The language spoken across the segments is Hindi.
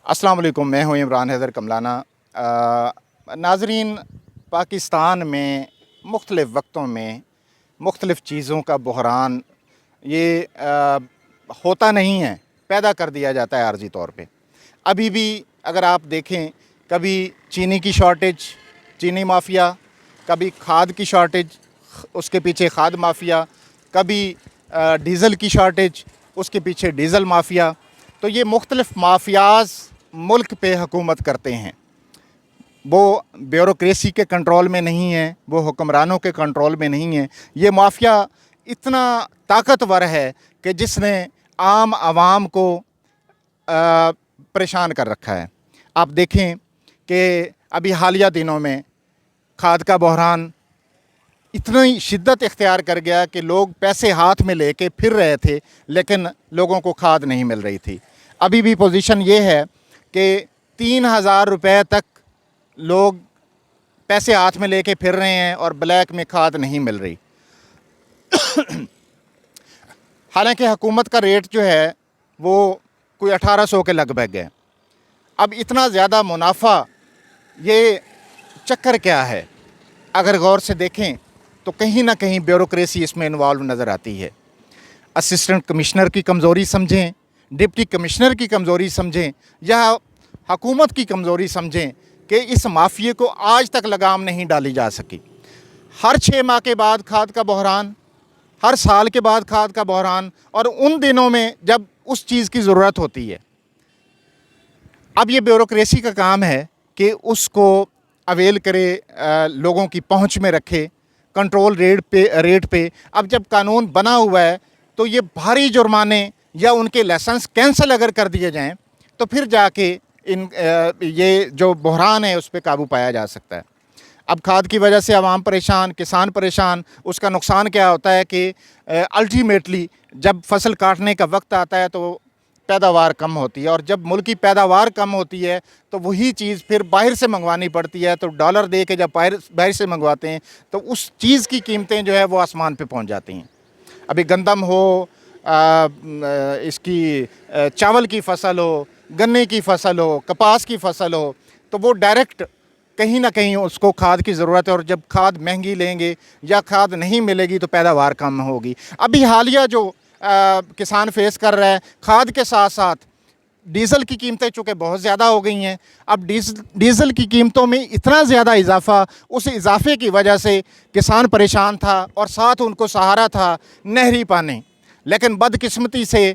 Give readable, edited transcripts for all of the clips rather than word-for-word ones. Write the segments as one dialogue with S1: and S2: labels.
S1: अस्सलाम वालेकुम, मैं हूँ इमरान हैदर कमलाना। नाज़रीन, पाकिस्तान में मुख्तलिफ़ वक्तों में मुख्तलिफ़ चीज़ों का बहरान ये होता नहीं है, पैदा कर दिया जाता है आर्जी तौर पे। अभी भी अगर आप देखें, कभी चीनी की शॉर्टेज, चीनी माफिया, कभी खाद की शॉर्टेज, उसके पीछे खाद माफिया, कभी डीज़ल की शॉर्टेज, उसके पीछे डीज़ल माफिया। तो ये मुख्तलिफ़ माफियाज़ मुल्क पे हुकूमत करते हैं। वो ब्यूरोक्रेसी के कंट्रोल में नहीं है, वो हुक्मरानों के कंट्रोल में नहीं है। ये माफिया इतना ताकतवर है कि जिसने आम आवाम को परेशान कर रखा है। आप देखें कि अभी हालिया दिनों में खाद का बहरान इतनी शिद्दत इख्तियार कर गया कि लोग पैसे हाथ में लेके फिर रहे थे, लेकिन लोगों को खाद नहीं मिल रही थी। अभी भी पोजीशन ये है कि 3,000 रुपये तक लोग पैसे हाथ में लेके फिर रहे हैं और ब्लैक में खाद नहीं मिल रही। हालांकि हुकूमत का रेट जो है वो कोई 1800 के लगभग है। अब इतना ज़्यादा मुनाफा, ये चक्कर क्या है? अगर गौर से देखें तो कहीं ना कहीं ब्यूरोक्रेसी इसमें इन्वॉल्व नज़र आती है। असिस्टेंट कमिश्नर की कमज़ोरी समझें, डिप्टी कमिश्नर की कमज़ोरी समझें, या हुकूमत की कमज़ोरी समझें कि इस माफिए को आज तक लगाम नहीं डाली जा सकी। हर 6 माह के बाद खाद का बहरान, हर साल के बाद खाद का बहरान, और उन दिनों में जब उस चीज़ की ज़रूरत होती है। अब ये ब्यूरोक्रेसी का काम है कि उसको अवेल करे, लोगों की पहुंच में रखे, कंट्रोल रेट पे। अब जब कानून बना हुआ है तो ये भारी जुर्माने या उनके लाइसेंस कैंसिल अगर कर दिए जाएं तो फिर जाके ये जो बहरान है उस पर काबू पाया जा सकता है। अब खाद की वजह से आवाम परेशान, किसान परेशान। उसका नुकसान क्या होता है कि अल्टीमेटली जब फसल काटने का वक्त आता है तो पैदावार कम होती है, और जब मुल्क की पैदावार कम होती है तो वही चीज़ फिर बाहर से मंगवानी पड़ती है। तो डॉलर दे के जब बाहर से मंगवाते हैं तो उस चीज़ की कीमतें जो है वो आसमान पे पहुंच जाती हैं। अभी गंदम हो, इसकी चावल की फसल हो, गन्ने की फसल हो, कपास की फसल हो, तो वो डायरेक्ट कहीं ना कहीं उसको खाद की ज़रूरत है। और जब खाद महंगी लेंगे या खाद नहीं मिलेगी तो पैदावार कम होगी। अभी हालिया जो किसान फेस कर रहा है, खाद के साथ साथ डीज़ल की कीमतें चूँकि बहुत ज़्यादा हो गई हैं। अब डीज़ल की कीमतों में इतना ज़्यादा इजाफ़ा, उस इजाफ़े की वजह से किसान परेशान था और साथ उनको सहारा था नहरी पानी। लेकिन बदकिस्मती से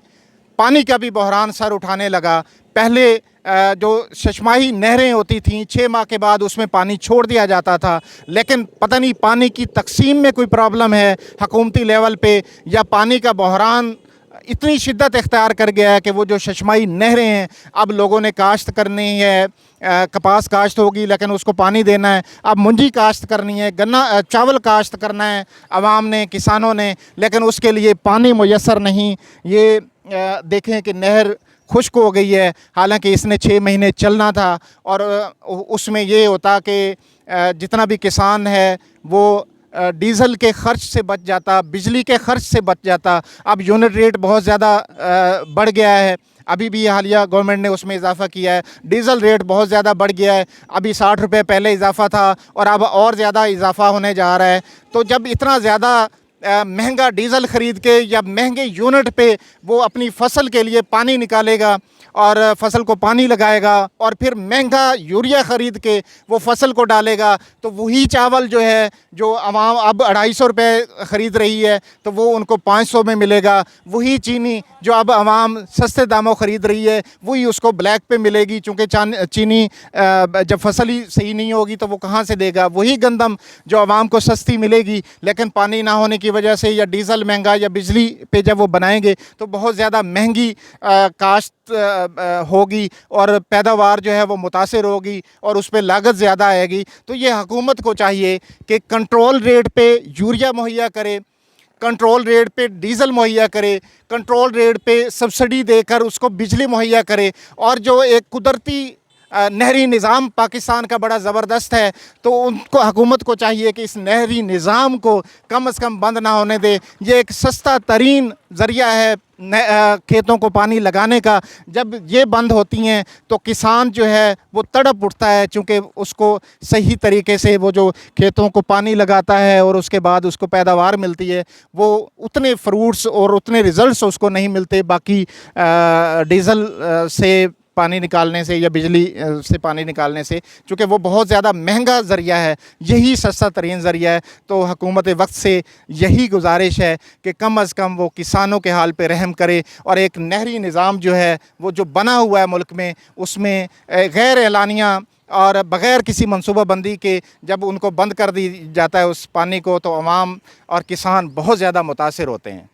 S1: पानी का भी बहरान सर उठाने लगा। पहले जो चशमाही नहरें होती थीं, 6 माह के बाद उसमें पानी छोड़ दिया जाता था, लेकिन पता नहीं पानी की तकसीम में कोई प्रॉब्लम है हुकूमती लेवल पे, या पानी का बहरान इतनी शिद्दत इख्तियार कर गया है कि वो जो चशमाही नहरें हैं, अब लोगों ने काश्त करनी है, कपास काश्त होगी लेकिन उसको पानी देना है, अब मुंजी काश्त करनी है, गन्ना चावल काश्त करना है आवाम ने, किसानों ने, लेकिन उसके लिए पानी मुयस्सर नहीं। ये देखें कि नहर खुश्क हो गई है, हालांकि इसने 6 महीने चलना था, और उसमें ये होता कि जितना भी किसान है वो डीज़ल के ख़र्च से बच जाता, बिजली के ख़र्च से बच जाता। अब यूनिट रेट बहुत ज़्यादा बढ़ गया है। अभी भी हालिया गवर्नमेंट ने उसमें इजाफ़ा किया है। डीज़ल रेट बहुत ज़्यादा बढ़ गया है। अभी 60 रुपये पहले इजाफ़ा था और अब और ज़्यादा इजाफ़ा होने जा रहा है। तो जब इतना ज़्यादा महंगा डीज़ल ख़रीद के या महंगे यूनिट पे वो अपनी फसल के लिए पानी निकालेगा और फसल को पानी लगाएगा, और फिर महंगा यूरिया ख़रीद के वो फसल को डालेगा, तो वही चावल जो है जो आवाम अब 250 रुपये ख़रीद रही है तो वो उनको 500 में मिलेगा। वही चीनी जो अब आवाम सस्ते दामों ख़रीद रही है वही उसको ब्लैक पे मिलेगी, चूँकि चीनी जब फसल ही सही नहीं होगी तो वो कहाँ से देगा। वही गंदम जो आवाम को सस्ती मिलेगी, लेकिन पानी ना होने की वजह से या डीज़ल महंगा या बिजली पे जब वो बनाएंगे तो बहुत ज़्यादा महंगी काश्त होगी और पैदावार जो है वो मुतासिर होगी और उस पर लागत ज़्यादा आएगी। तो ये हुकूमत को चाहिए कि कंट्रोल रेट पे यूरिया मुहैया करे, कंट्रोल रेट पे डीज़ल मुहैया करे, कंट्रोल रेट पे सब्सिडी देकर उसको बिजली मुहैया करे। और जो एक कुदरती नहरी निज़ाम पाकिस्तान का बड़ा ज़बरदस्त है, तो उनको हुकूमत को चाहिए कि इस नहरी निज़ाम को कम से कम बंद ना होने दे। ये एक सस्ता तरीन ज़रिया है खेतों को पानी लगाने का, जब ये बंद होती हैं तो किसान जो है वो तड़प उठता है, चूँकि उसको सही तरीके से वो जो खेतों को पानी लगाता है और उसके बाद उसको पैदावार मिलती है, वो उतने फ्रूट्स और उतने रिजल्ट्स उसको नहीं मिलते बाकी डीज़ल से पानी निकालने से या बिजली से पानी निकालने से, चूँकि वो बहुत ज़्यादा महंगा ज़रिया है, यही सस्ता तरीन ज़रिया है। तो हुकूमत वक्त से यही गुजारिश है कि कम अज़ कम वो किसानों के हाल पे रहम करे और एक नहरी निज़ाम जो है वो जो बना हुआ है मुल्क में, उसमें गैर एलानिया और बग़ैर किसी मनसूबाबंदी के जब उनको बंद कर दी जाता है उस पानी को, तो अवाम और किसान बहुत ज़्यादा मुतासिर होते हैं।